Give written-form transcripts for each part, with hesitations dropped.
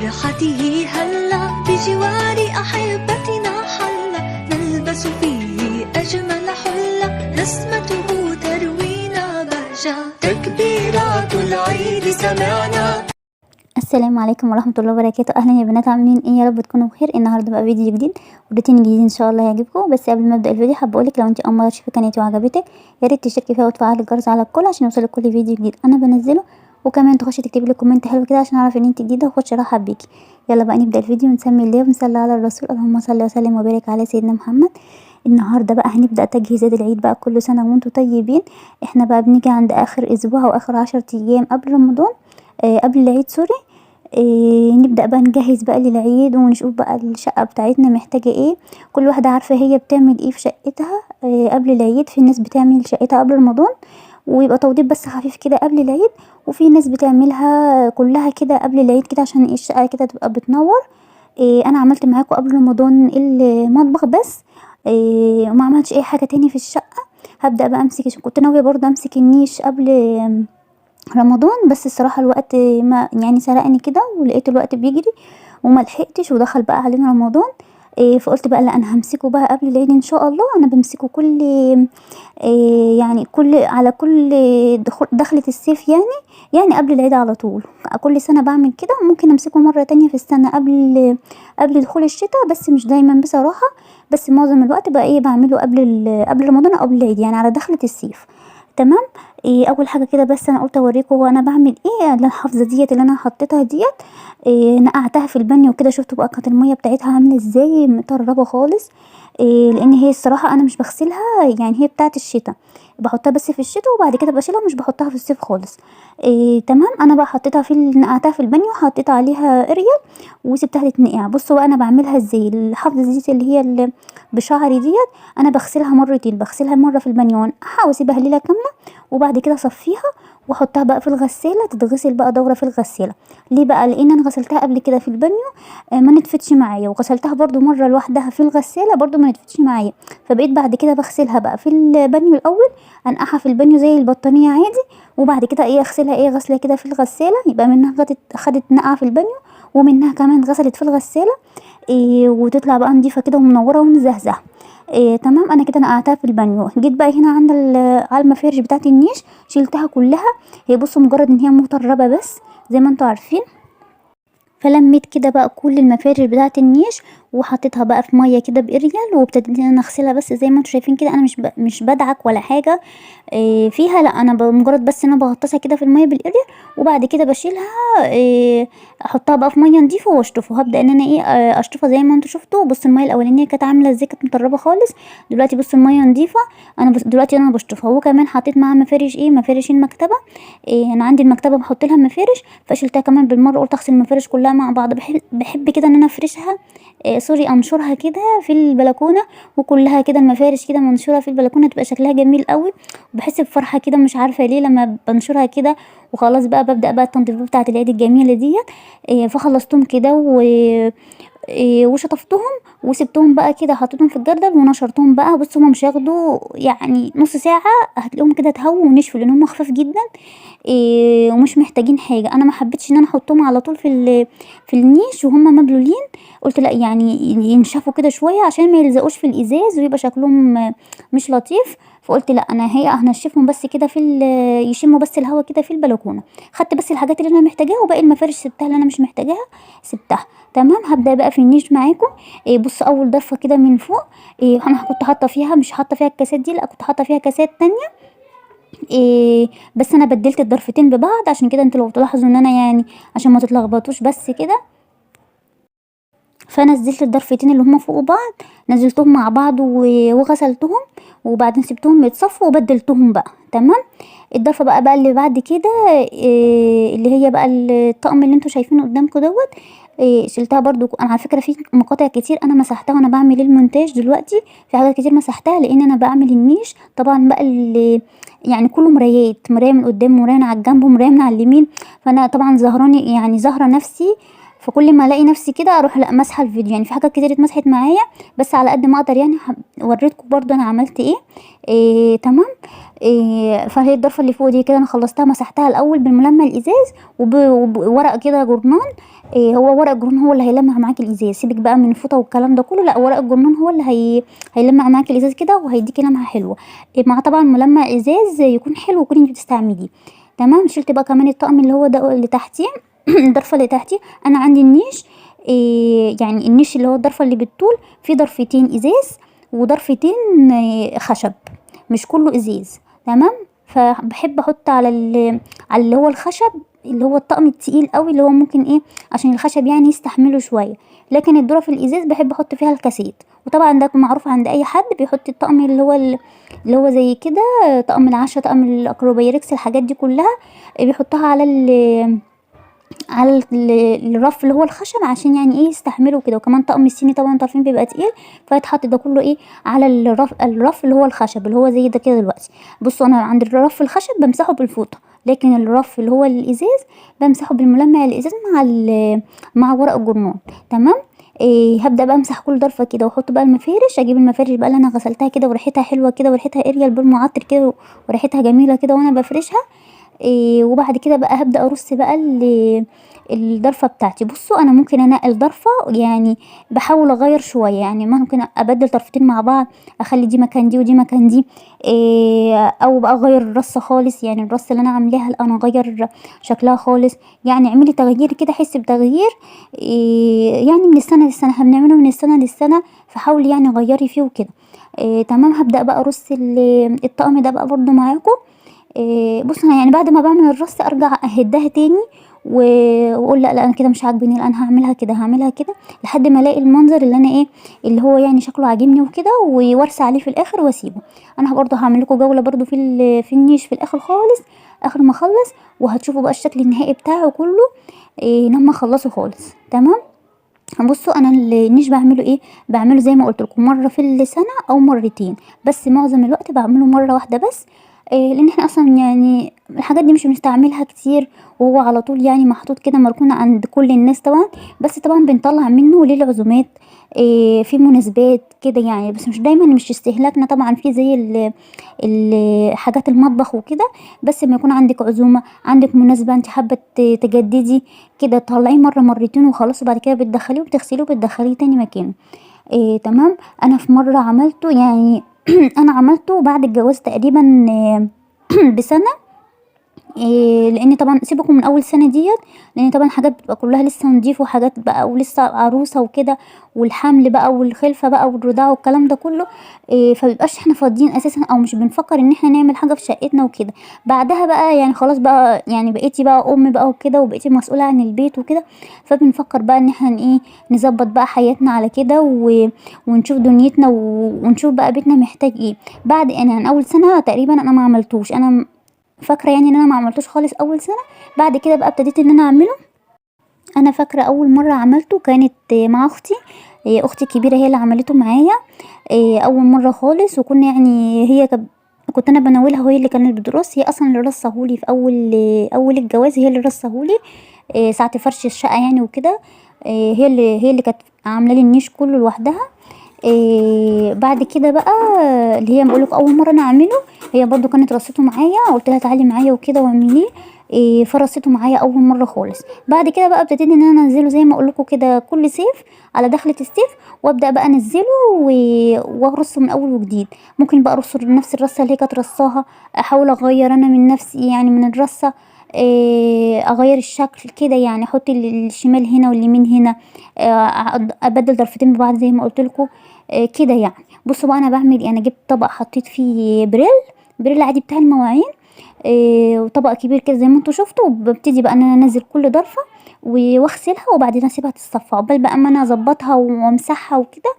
فرحته هلا بجوار أحبتنا حلا نلبس فيه أجمل حلة نسمته تروينا بهجة تكبيرات العيد سمعنا. السلام عليكم ورحمه الله وبركاته. اهلا يا بنات، عاملين ايه؟ يا رب تكونوا بخير. النهارده بقى فيديو جديد وروتين جديد ان شاء الله يعجبكم. بس قبل ما ابدا الفيديو حابه اقولك لو انت اول مره تشوفي قناتي وعجبتك يا ريت تشتركي فيها وتفعلي الجرس على الكل عشان يوصلك كل فيديو جديد انا بنزله، وكمان تخشي تكتبي لي كومنت حلو كده عشان اعرف ان انت جديده واخش ارحب بيكي. يلا بقى نبدا الفيديو ونسمي الله ونصلي على الرسول. اللهم صل وسلم وبارك على سيدنا محمد. النهارده بقى هنبدا تجهيزات العيد بقى، كل سنه وانتم طيبين. احنا بقى بنيجي عند اخر اسبوع واخر 10 ايام قبل رمضان، قبل العيد سوري. نبدأ بقى نجهز بقى للعيد ونشوف بقى الشقة بتاعتنا محتاجة ايه. كل واحدة عارفة هي بتعمل ايه في شقتها قبل العيد. في ناس بتعمل شقتها قبل رمضان ويبقى توضيب بس خفيف كده قبل العيد، وفي ناس بتعملها كلها كده قبل العيد كده عشان الشقة كده تبقى بتنور. انا عملت معاكم قبل رمضان المطبخ بس، وما عملتش اي حاجة تاني في الشقة. هبدأ بقى امسك، كنت ناوية برضه امسك النيش قبل رمضان، بس الصراحه الوقت ما يعني سرقني كده، ولقيت الوقت بيجري وما لحقتش ودخل بقى علينا رمضان. فقلت بقى لا انا همسكه بقى قبل العيد ان شاء الله. انا بمسكه كل يعني على كل دخلة الصيف، يعني قبل العيد على طول. كل سنه بعمل كده، وممكن امسكه مره تانية في السنه قبل دخول الشتاء، بس مش دايما بصراحه. بس معظم الوقت بقى بعمله قبل رمضان او قبل العيد، يعني على دخلة الصيف. تمام. اول حاجه كده بس انا قلت اوريكم وانا بعمل ايه. الحافظه ديت اللي انا حطيتها ديت نقعتها في البانيو وكده. شفتوا بقى كانت الميه بتاعتها عامله ازاي، مطربه خالص. لان هي الصراحه انا مش بغسلها، يعني هي بتاعه الشتاء بحطها بس في الشتاء وبعد كده بشيلها، ومش بحطها في الصيف خالص. تمام. انا بقى حطيتها نقعتها في البانيو، حطيت عليها اريال وسبتها تتنقع. بصوا بقى انا بعملها ازاي. الحافظه ديت اللي هي اللي بشعري ديت انا بغسلها مرتين، بغسلها مره في البانيو وانقعها واسيبها ليله كامله، وبعد كده اصفيها واحطها بقى في الغساله تتغسل بقى دوره في الغساله. ليه بقى؟ لان انا غسلتها قبل كده في البانيو ما نتفتش معايا، وغسلتها برضو مره لوحدها في الغساله برضو ما نتفتش معايا. فبقيت بعد كده بغسلها بقى في البانيو الاول، انقعها في البانيو زي البطانيه عادي، وبعد كده اغسلها غسله كده في الغساله، يبقى منها خدت نقعه في البانيو ومنها كمان غسلت في الغساله. وتطلع بقى نضيفه كده ومنوره ومزهزهه. تمام. انا كده نقعتها في البانيو. جيت بقى هنا عند على المفارش بتاعه النيش، شيلتها كلها. هي بصوا مجرد ان هي مطربه بس زي ما انتوا عارفين. فلميت كده بقى كل المفارش بتاعه النيش وحطيتها بقى في ميه كده باريال، وابتديت ان انا اغسلها بس زي ما انتوا شايفين كده. انا مش بدعك ولا حاجه فيها، لا انا مجرد بس انا بغطسها كده في الميه بالاريال، وبعد كده بشيلها احطها بقى في ميه نضيفه واشطفه. هبدا ان انا اشطفها زي ما انتوا شفتوا. بصوا الميه الاولانيه كانت عامله ازاي، كانت مطربه خالص. دلوقتي بصوا الميه نضيفه. دلوقتي انا بشطفها. وكمان حطيت معاها مفارش المكتبه. انا عندي المكتبه بحط لها مفارش، فشلتها كمان بالمره. قلت اغسل المفارش كلها مع بعض. بحب كده ان انا افرشها سوري انشرها كده في البلكونه، وكلها كده المفارش كده منشوره في البلكونه تبقى شكلها جميل قوي. بحس بفرحه كده مش عارفه ليه لما بنشرها كده. وخلاص بقى ببدا بقى التنظيفات بتاعه العيد الجميله ديت. فخلصتهم كده وشطفتهم وسبتهم بقى كده، حطيتهم في الجردل ونشرتهم بقى. بصوا هم مش هياخدوا يعني نص ساعه، هتلاقيهم كده اتهووا ونشفوا لان هم خفاف جدا ومش محتاجين حاجه. انا ما حبيتش ان انا احطهم على طول في النيش وهم مبلولين. قلت لا يعني ينشفوا كده شويه عشان ما يلزقوش في الازاز ويبقى شكلهم مش لطيف. فقلت لا انا هنشفهم بس كده يشموا بس الهوا كده في البلكونه. خدت بس الحاجات اللي انا محتاجاها وباقي المفارش سبتها اللي انا مش محتاجاها سبتها. تمام. هبدا بقى في النيش معاكم. بص اول ضفه كده من فوق انا كنت حاطه فيها، مش حاطه فيها الكاسات دي، لا كنت حاطه فيها كاسات تانية. بس انا بدلت الضرفتين ببعض عشان كده انتوا لو تلاحظوا ان انا يعني عشان ما تتلخبطوش بس كده. فنزلت الضرفتين اللي هما فوق بعض، نزلتهم مع بعض وغسلتهم، وبعدين سبتهم يتصفوا وبدلتهم بقى. تمام. الضفه بقى اللي بعد كده اللي هي بقى الطقم اللي انتوا شايفينه قدامكم دوت. شلتها برضو. انا على فكره في مقاطع كتير انا مسحتها وانا بعمل المونتاج دلوقتي. في حاجات كتير مسحتها لان انا بعمل النيش طبعا بقى يعني كله مرايه من قدام، مرايه على الجنب ومرايه من على اليمين. فانا طبعا زهراني يعني زهره نفسي فكل ما الاقي نفسي كده اروح لا مسحه الفيديو. يعني في حاجات كتير اتمسحت معايا، بس على قد ما اقدر يعني وريتكم برضو انا عملت ايه تمام. فهي الضرفه اللي فوق دي كده انا خلصتها، مسحتها الاول بالملمع الازاز وبورق كده جورنان. هو ورق الجورنان هو اللي هيلمع معاكي الازاز، سيبك بقى من الفوطه والكلام ده كله، لا ورق الجورنان هو اللي هيلمع معاكي الازاز كده وهيديكي لمعه حلوه. مع طبعا ملمع ازاز يكون حلو وكوني انت بتستعمليه. تمام. شلت بقى كمان الطقم اللي هو ده اللي تحتيه الضرفه اللي تحتيه. انا عندي النيش، يعني النيش اللي هو الضرفه اللي بالطول في ضرفتين ازاز وضرفتين خشب، مش كله ازاز. تمام. فبحب احط على على اللي هو الخشب اللي هو الطقم التقيل قوي، اللي هو ممكن عشان الخشب يعني يستحمله شويه. لكن الظرف الازاز بحب احط فيها الكاسيت، وطبعا ده معروف عند اي حد بيحط الطقم اللي هو زي كده، طقم العشاء، طقم الاكروبايركس، الحاجات دي كلها بيحطها على الرف اللي هو الخشب عشان يعني يستحمله كده. وكمان طقم الصيني طبعا انتوا عارفين بيبقى تقيل، فيتحط ده كله على الرف اللي هو الخشب اللي هو زي ده كده. دلوقتي بصوا انا عند الرف الخشب بمسحه بالفوطه، لكن الرف اللي هو الازاز بمسحه بالملمع الازاز مع ورق الجرنان. تمام. هبدا بقى امسح كل ضرفه كده واحط بقى المفارش. اجيب المفارش بقى اللي انا غسلتها كده وريحتها حلوه كده وريحتها اريال بالمعطر كده وريحتها جميله كده وانا بفرشها. وبعد كده بقى هبدأ ارص بقى الضرفة بتاعتي. بصوا انا ممكن انقل ضرفة، يعني بحاول اغير شوية، يعني ممكن ابدل طرفتين مع بعض، اخلي دي مكان دي ودي مكان دي. او بقى اغير الرصة خالص، يعني الرصة اللي انا عاملاها انا اغير شكلها خالص. يعني اعملي تغيير كده، حس بتغيير. يعني من السنة للسنة احنا بنعمله من السنة للسنة، فحاولي يعني غيري فيه وكده. تمام. هبدأ بقى ارص الطقم ده بقى برضو معاكم. بص انا يعني بعد ما بعمل الرص ارجع اهدها تاني واقول لا انا كده مش عاجبني، لا انا هعملها كده لحد ما الاقي المنظر اللي انا اللي هو يعني شكله عاجبني وكده، وارسى عليه في الاخر واسيبه. انا برضه هعمل لكم جوله برضه في النيش في الاخر خالص، اخر ما اخلص، وهتشوفوا بقى الشكل النهائي بتاعه كله لما اخلصه خالص. تمام. بصوا انا النيش بعمله زي ما قلت لكم مره في السنه او مرتين، بس معظم الوقت بعمله مره واحده بس. لان احنا اصلا يعني الحاجات دي مش بنستعملها كتير، وهو على طول يعني محطوط كده مركون عند كل الناس طبعا، بس طبعا بنطلع منه للعزومات، في مناسبات كده يعني، بس مش دايما، مش استهلاكنا طبعا في زي حاجات المطبخ وكده. بس لما يكون عندك عزومه، عندك مناسبه انت حابه تجددي كده، تطلعيه مره مرتين وخلاص، وبعد كده بتدخليه وبتغسليه وبتدخليه تاني مكانه. تمام. انا في مره عملته يعني انا عملته بعد الجواز تقريبا بسنه. لان طبعا سيبكم من اول سنه ديت، لان طبعا حاجات بتبقى كلها لسه نضيفه، وحاجات بقى ولسه عروسه وكده، والحمل بقى والخلفه بقى والرضاعه والكلام ده كله. فمبيبقاش احنا فاضيين اساسا، او مش بنفكر ان احنا نعمل حاجه في شقتنا وكده. بعدها بقى يعني خلاص بقى، يعني بقيتي بقى ام بقى وكده، وبقيتي مسؤوله عن البيت وكده، فبنفكر بقى ان احنا نظبط بقى حياتنا على كده، ونشوف دنيتنا، ونشوف بقى بيتنا محتاج بعد يعني اول سنه تقريبا انا ما عملتوش، انا فاكره يعني ان انا ما عملتوش خالص اول سنه. بعد كده بقى ابتديت ان انا اعمله. انا فاكره اول مره عملته كانت مع اختي، اختي الكبيره هي اللي عملته معايا اول مره خالص. وكنا يعني كنت انا بناولها، وهي اللي كانت بترص، هي اصلا اللي رصهولي في اول الجواز، هي اللي رصهولي ساعه فرش الشقه يعني وكده. هي اللي كانت عامله لي النيش كله لوحدها. بعد كده بقى اللي هي بقولك اول مره انا اعمله، هي برضو كانت رصته معايا، قلت لها تعالي معايا وكده واعمليه. فرصته معايا اول مره خالص. بعد كده بقى ابتديت ان انا انزله زي ما اقول لكم كده كل صيف على دخله الصيف، وابدا بقى انزله وارصه من اول وجديد. ممكن بقى ارصه نفس الرصه اللي هي كانت رصاها، احاول اغير انا من نفسي يعني من الرصه، اغير الشكل كده، يعني احط الشمال هنا واليمين هنا، ابدل ضرفتين ببعض زي ما قلت لكم كده يعني. بصوا بقى انا بعمل انا جبت طبق حطيت فيه بريل عادي بتاع المواعين، وطبق كبير كده زي ما انتوا شفتوا، وببتدي بقى ان انا انزل كل ضرفه واغسلها، وبعدين اسيبها تتصفى عقبال بقى اما انا اظبطها وامسحها وكده.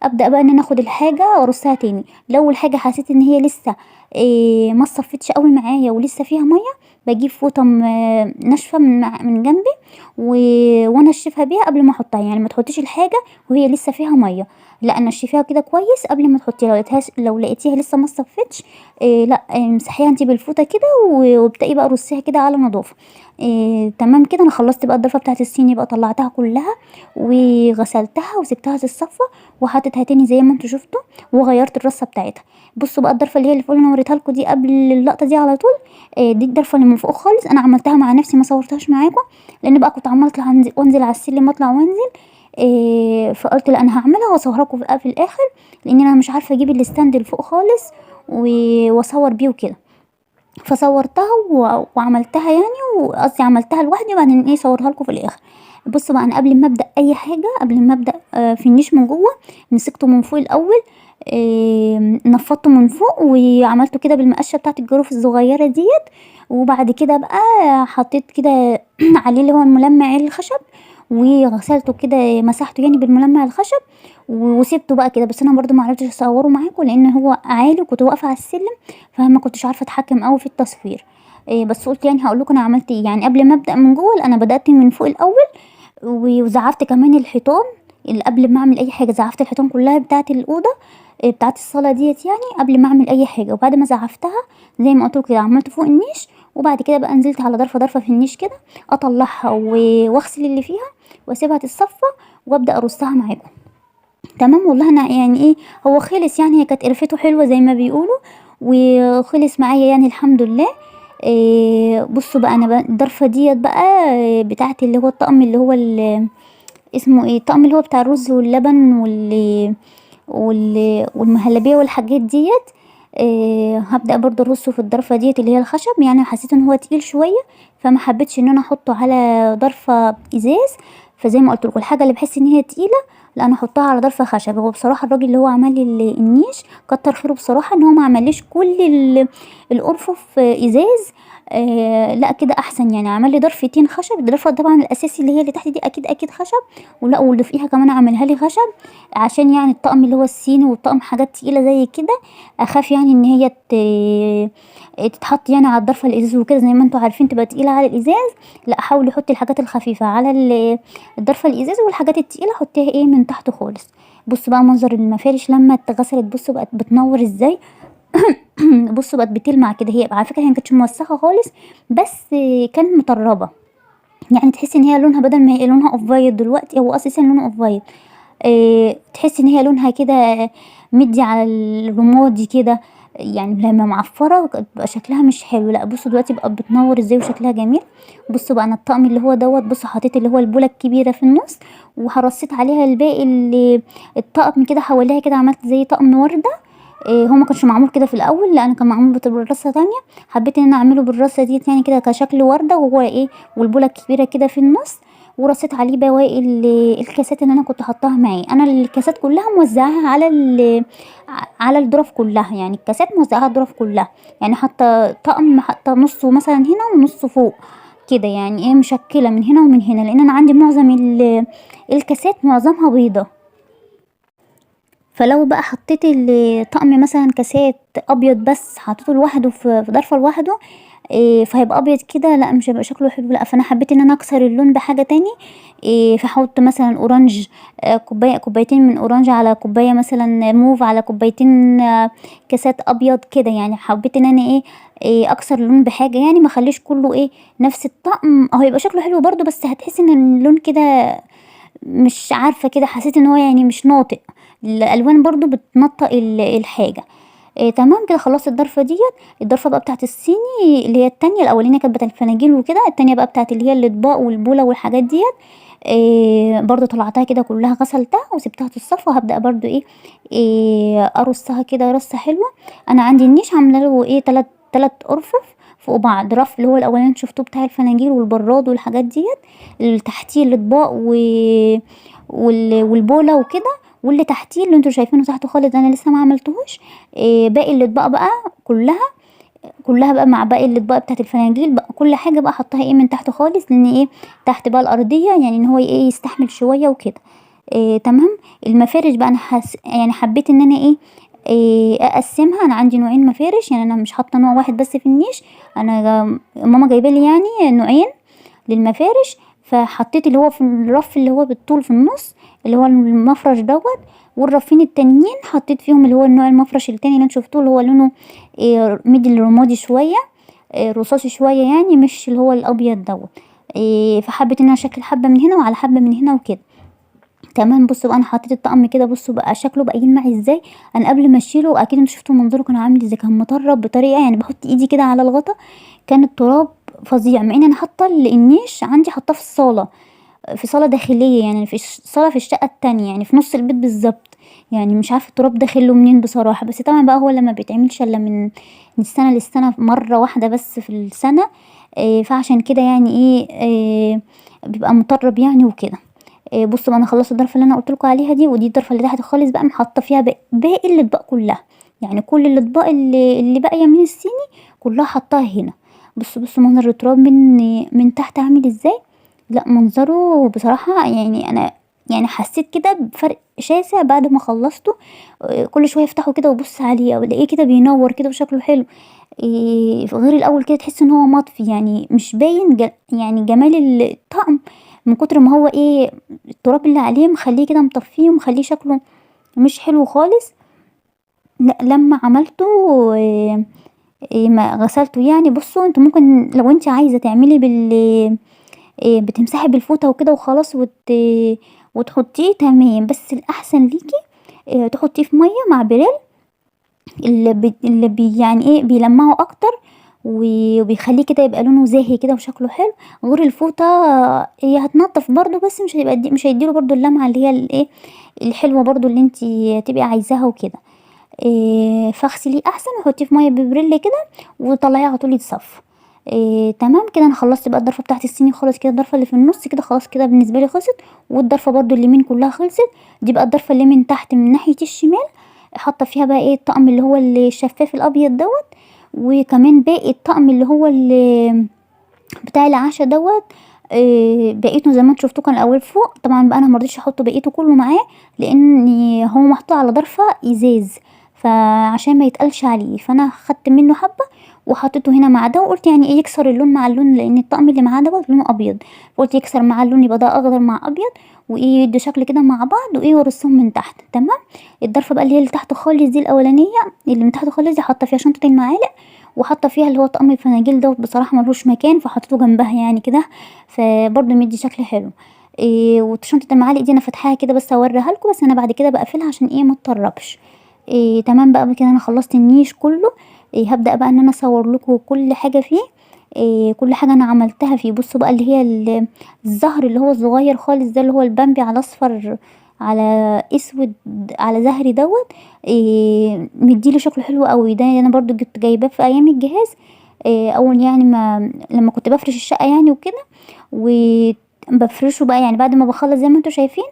ابدا بقى ان انا اخد الحاجه وارصها تاني. لو الحاجه حسيت ان هي لسه ما صفتش قوي معايا ولسه فيها ميه، بجيب فوطه ناشفه من جنبي وانشفها بيها قبل ما احطها. يعني ما تحطيش الحاجه وهي لسه فيها ميه، لا نشفيها كده كويس قبل ما تحطيها. لو لقيتيها لسه ما صفتش لا امسحيها انت بالفوطه كده وابدأي بقى رصيها كده على نظافه. تمام كده انا خلصت بقى الضفه بتاعت الصيني بقى، طلعتها كلها وغسلتها وسبتها تتصفى وحطيتها تاني زي ما انتوا شفتوا وغيرت الرصه بتاعتها. بصوا بقى الضرفه اللي هي اللي فوق اللي انا وريتها لكم دي قبل اللقطه دي على طول، دي الضرفه اللي من فوق خالص، انا عملتها مع نفسي ما صورتهاش معاكم لان بقى كنت عماله اطلع وانزل على السلم اطلع وانزل. فقلت لا انا هعملها واصورها لكم في الاخر، لان انا مش عارفه اجيب الستاند اللي فوق خالص واصور بيه وكده. فصورتها وعملتها يعني، وقصدي عملتها لوحدي وبعدين ايه صورها لكم في الاخر. بصوا بقى انا قبل ما ابدا اي حاجه، قبل ما ابدا في النيش من جوه، مسكته من فوق الاول، نفضته من فوق وعملته كده بالمقشه بتاعه الجروف الصغيره ديت. وبعد كده بقى حطيت كده عليه اللي هو الملمع الخشب، وغسلته كده مسحته يعني بالملمع الخشب وسيبته بقى كده. بس انا برضو ما عرفتش اصوره معاكم لان هو عالي وكنت واقفه على السلم، فما كنتش عارفه اتحكم قوي في التصوير. بس قلت يعني هقول لكم انا عملت ايه. يعني قبل ما ابدا من جوه انا بدات من فوق الاول، وزعفت كمان الحيطان اللي قبل ما اعمل اي حاجه. زعفت الحيطان كلها بتاعه الاوضه بتاعه الصاله ديت يعني قبل ما اعمل اي حاجه. وبعد ما زعفتها زي ما قلت لكم كده عملت فوق النيش، وبعد كده بقى نزلت على ضرفه في النيش كده اطلعها واغسل اللي فيها واسيبها تتصفى وابدا ارصها معاكم. تمام والله انا يعني ايه هو خلص يعني، هي كانت قرفته حلوه زي ما بيقولوا وخلص معايا يعني الحمد لله. بصوا بقى انا بقى الضرفه ديت بقى بتاعت اللي هو الطقم اللي هو اسمه ايه، الطقم اللي هو بتاع الرز واللبن والمهلبيه والحاجات ديت. هبدأ برضو ارصه في الضرفه ديت اللي هي الخشب. يعني حسيت ان هو تقيل شويه فما حبيتش ان انا احطه على ضرفه ازاز، فزي ما قلت لكم الحاجه اللي بحس ان هي تقيله لا انا احطها على ضرفه خشب. هو بصراحه الراجل اللي هو عمل لي النيش كتر خيره بصراحه ان هو ما عمليش كل الارفف ازاز. لا كده احسن يعني، عمل لي ضرفتين خشب. الضرفه طبعا الاساسي اللي هي اللي تحت دي اكيد خشب، ولا واللي فوقيها كمان عملها لي خشب عشان يعني الطقم اللي هو الصيني والطقم حاجات تقيله زي كده اخاف يعني ان هي تتحط يعني على الضرفه الازاز وكده زي ما انتوا عارفين تبقى تقيله على الازاز. لا حاولي حطي الحاجات الخفيفه على الضرفه الازاز والحاجات التقيله حطيها ايه من تحت خالص. بصوا بقى منظر المفارش لما اتغسلت، بصوا بقت بتنور ازاي. بصوا بقت بتلمع كده. هي على فكره هي مكانتش موسخه خالص بس كانت مطربه، يعني تحسي ان هي لونها بدل ما هي لونها اوف وايت دلوقتي هو اساسا لونه اوف وايت، تحسي ان هي لونها كده مدي على الرمادي كده، يعني لما معفره بقى شكلها مش حلو. لا بصوا دلوقتي بقى بتنور ازاي وشكلها جميل. بصوا بقى انا الطقم اللي هو دوت، بصوا حطيت اللي هو البوله الكبيره في النص وهرصيت عليها الباقي اللي الطقم كده حواليها كده، عملت زي طقم ورده. هو ما كانش معمول كده في الاول، لا انا كان معمول بالرصه تانية، حبيت ان انا اعمله بالرصه ديت يعني كده كشكل ورده وهو ايه والبوله الكبيره كده في النص. ورصيت عليه بواقي الكاسات اللي انا كنت حطاها معي. انا الكاسات كلها موزعاها على الظرف كلها، يعني الكاسات موزعاها على الظرف كلها، يعني حتى طقم حتى نصه مثلا هنا ونصه فوق كده، يعني ايه مشكله من هنا ومن هنا لان انا عندي معظم الكاسات معظمها بيضه. فلو بقى حطيت الطقم مثلا كاسات ابيض بس حطيته لوحده في ظرفه لوحده فهيبقى ابيض كده لا مش هيبقى شكله حلو. لا فانا حبيت ان انا اكسر اللون بحاجه تاني، فحط مثلا اورنج، كوبايتين من اورنج على كوبايه مثلا موف على كوبايتين كاسات ابيض كده. يعني حبيت ان انا اكسر اللون بحاجه، يعني ما اخليش كله نفس الطقم. هيبقى شكله حلو برضو بس هتحس ان اللون كده مش عارفه كده، حسيت ان هو يعني مش ناطق. الالوان برضو بتنطق الحاجه. تمام كده خلصت الضرفه ديت. الضرفه بقى بتاعت الصيني اللي هي التانية، الاولانيه كانت بتاعت الفناجيل وكده، التانية بقى بتاعت اللي هي الاطباق والبوله والحاجات ديت. برضو طلعتها كده كلها غسلتها وسبتها تتصفى. هبدا برضو ارصها كده رصه حلوه. انا عندي النيش عامله له تلات ارفف فوق بعض، رف اللي هو الاولاني شفتوه بتاع الفناجيل والبراد والحاجات ديت، اللي تحتيه الاطباق والبوله وكده، واللي تحتيه اللي انتوا شايفينه تحته خالص انا لسه ما عملتهوش. باقي الاطباق بقى كلها بقى مع باقي الاطباق بتاعت الفناجيل بقى كل حاجه بقى حطها من تحت خالص، لان تحت بقى الارضيه يعني ان هو يستحمل شويه وكده. تمام. المفارش بقى انا يعني حبيت ان انا اقسمها. انا عندي نوعين مفارش، يعني انا مش حاطه نوع واحد بس في النيش، انا ماما جايبه لي يعني نوعين للمفارش. فحطيت اللي هو في الرف اللي هو بالطول في النص اللي هو المفرش دوت، والرفين التانيين حطيت فيهم اللي هو النوع المفرش التاني اللي انتوا شفتوه اللي هو لونه ميدل رمادي شويه، رصاصي شويه يعني، مش اللي هو الابيض دوت. فحبيت ان انا اشكل حبه من هنا وعلى حبه من هنا وكده. تمام. بصوا بقى انا حطيت الطقم كده، بصوا بقى شكله بقى يلمع ازاي. انا قبل ما اشيله اكيد انتوا شفتوا منظره كان عامل ازاي، كان مطرب بطريقه يعني بحط ايدي كده على الغطا كان التراب فظيع، مع ان انا حاطه النيش عندي حاطاه في الصاله، في صاله داخليه يعني، في صاله في الشقه التانية يعني في نص البيت بالظبط. يعني مش عارفه التراب داخله منين بصراحه، بس طبعا بقى هو لما بيتعملش الا من السنه للسنه مره واحده بس في السنه، فعشان كده يعني بيبقى مطرب يعني وكده. بصوا بقى انا خلصت الضرفه اللي انا قلت لكم عليها دي، ودي الضرفه اللي تحت خالص بقى محطه فيها باقي الاطباق كلها، يعني كل الاطباق اللي باقيه من الصيني كلها حطاها هنا. بصوا منظر التراب من تحت عامل ازاي. لا منظره بصراحه يعني انا يعني حسيت كده بفرق شاسع بعد ما خلصته. كل شويه افتحه كده وابص عليه او الاقيه كده بينور كده وشكله حلو. غير الاول كده تحس ان هو مطفي يعني مش باين يعني جمال الطقم، من كتر ما هو التراب اللي عليه مخليه كده مطفيه ومخليه شكله مش حلو خالص. لا لما عملته ما غسلته يعني. بصوا انتوا ممكن لو انت عايزه تعملي بتمسحي بالفوطه وكده وخلاص وتحطيه تمام، بس الاحسن ليكي تحطيه في ميه مع بريل اللي يعني بيلمعه اكتر وبيخليه كده يبقى لونه زاهي كده وشكله حلو. غير الفوطه هي هتنضف برضو بس مش هيديله برضو اللمعه اللي هي الحلوه برضو اللي انتي تبقي عايزاها وكده. فاغسليه احسن وحطيه في ميه ببريل كده وطلعيه على طول يتصفى. تمام كده انا خلصت بقى الضرفه بتاعت الصيني خالص كده. الضرفه اللي في النص كده خلاص كده بالنسبه لي خلصت، والضرفه برضو اليمين كلها خلصت. دي بقى الضرفه اللي من تحت من ناحيه الشمال حاطه فيها بقى الطقم اللي هو الشفاف الابيض دوت، وكمان باقي الطقم اللي هو بتاع العشاء دوت. بقيته زي ما انتوا شفتوه كان الاول فوق، طبعا بقى انا مرضيتش احطه بقيته كله معاه لان هو محطوط على ضرفه ازاز فعشان ما يتقلش عليه، فانا خدت منه حبه وحطيته هنا مع ده، وقلت يعني يكسر اللون مع اللون لان الطقم اللي معاه دوت لونه ابيض، فقلت يكسر مع اللون يبقى ده اخضر مع ابيض يدوا شكل كده مع بعض وارصهم من تحت. تمام. الضرفه بقى اللي هي اللي تحت خالص دي الاولانيه اللي من تحت خالص دي حاطه فيها شنطه المعالق، وحاطه فيها اللي هو طقم الفناجيل دوت بصراحه ملهوش مكان فحطيته جنبها يعني كده، فبرضه مدي شكل حلو. وشنطه المعالق دي انا فاتحاها كده بس اوريها لكم، بس انا بعد كده بقفلها عشان ما تطربش. تمام بقى كده انا خلصت النيش كله. هبدأ بقى ان انا اصور لكم كل حاجه فيه، كل حاجه انا عملتها فيه. بصوا بقى اللي هي الزهر اللي هو الصغير خالص ده اللي هو البامبي على اصفر على اسود على زهري دوت، مديله شكل حلو قوي. ده انا برضو كنت جايباه في ايام الجهاز، اول يعني ما لما كنت بفرش الشقه يعني وكده، وبفرشه بقى يعني بعد ما بخلص زي ما انتوا شايفين.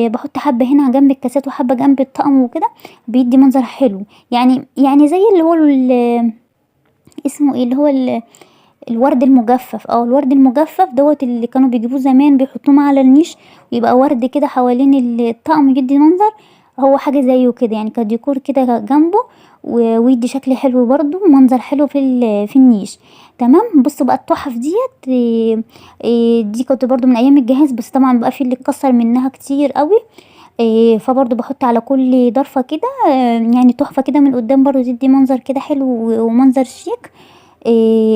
بحط حبه هنا جنب الكاسات وحبه جنب الطقم وكده، بيدي منظر حلو يعني زي اللي هو اسمه اللي هو الورد المجفف. الورد المجفف دوت اللي كانوا بيجيبوه زمان بيحطوه على النيش ويبقى ورد كده حوالين الطقم يدي منظر، هو حاجه زيه كده يعني كديكور كده جنبه ويدي شكل حلو برضو منظر حلو في النيش. تمام. بصوا بقى التحف ديت دي كنت برضو من ايام الجهاز، بس طبعا بقى في اللي اتكسر منها كتير قوي. فبرضو بحط على كل ضرفه كده يعني تحفه كده من قدام برضو تدي منظر كده حلو ومنظر شيك.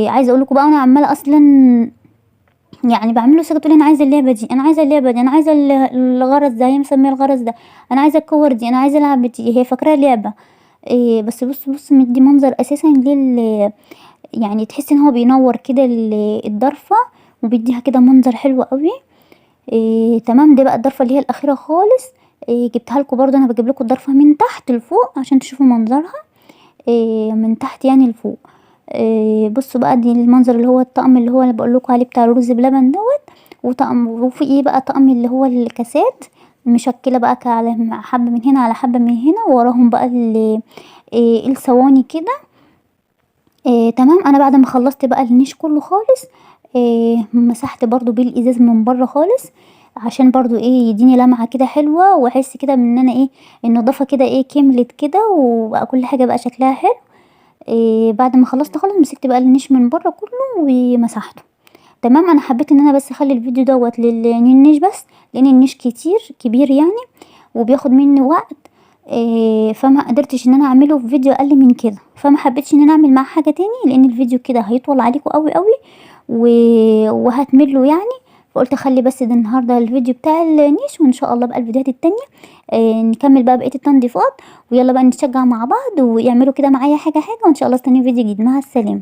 عايزه اقول لكم بقى انا عماله اصلا يعني بعمله سكت تقول انا عايزه اللعبه دي، انا عايزه اللعبه دي، انا عايزه الغرز ده، هي مسميه الغرز ده، انا عايزه الكور دي، انا عايزه العب دي، هي فاكراها لعبه. بس بص مدي منظر اساسا يعني تحس ان هو بينور كده الضرفه وبيديها كده منظر حلو قوي. تمام. دي بقى الضرفه اللي هي الاخيره خالص. جبتها لكم برضو انا بجيب لكم الضرفه من تحت لفوق عشان تشوفوا منظرها من تحت يعني لفوق. بصوا بقى دي المنظر اللي هو الطقم اللي هو اللي بقول لكم عليه بتاع الرز بلبن دوت، وطقم وفي بقى طقم اللي هو الكاسات مشكله بقى على حبه من هنا على حبه من هنا، ووراهم بقى الصواني كده. تمام. انا بعد ما خلصت بقى النيش كله خالص مسحت برضو بالازاز من بره خالص عشان برضو يديني لمعه كده حلوه واحس كده ان انا النظافه كده كملت كده وبقى كل حاجه بقى شكلها حلو. بعد ما خلصت خالص مسكت بقى النيش من بره كله ومسحته. تمام. انا حبيت ان انا بس اخلي الفيديو دوت للنيش بس، لان النيش كبير يعني وبياخد مني وقت. فما قدرتش ان انا اعمله في فيديو اقل من كده، فما حبيتش ان انا اعمل معاه حاجه تاني، لان الفيديو كده هيطول عليكم قوي قوي وهتملوا يعني. فقلت اخلي بس ده النهارده الفيديو بتاع النيش، وان شاء الله بقى الفيديوهات التانية نكمل بقى بقيه التنظيفات. ويلا بقى نتشجع مع بعض، ويعملوا كده معايا حاجه، وان شاء الله استنوا فيديو جديد. مع السلامه.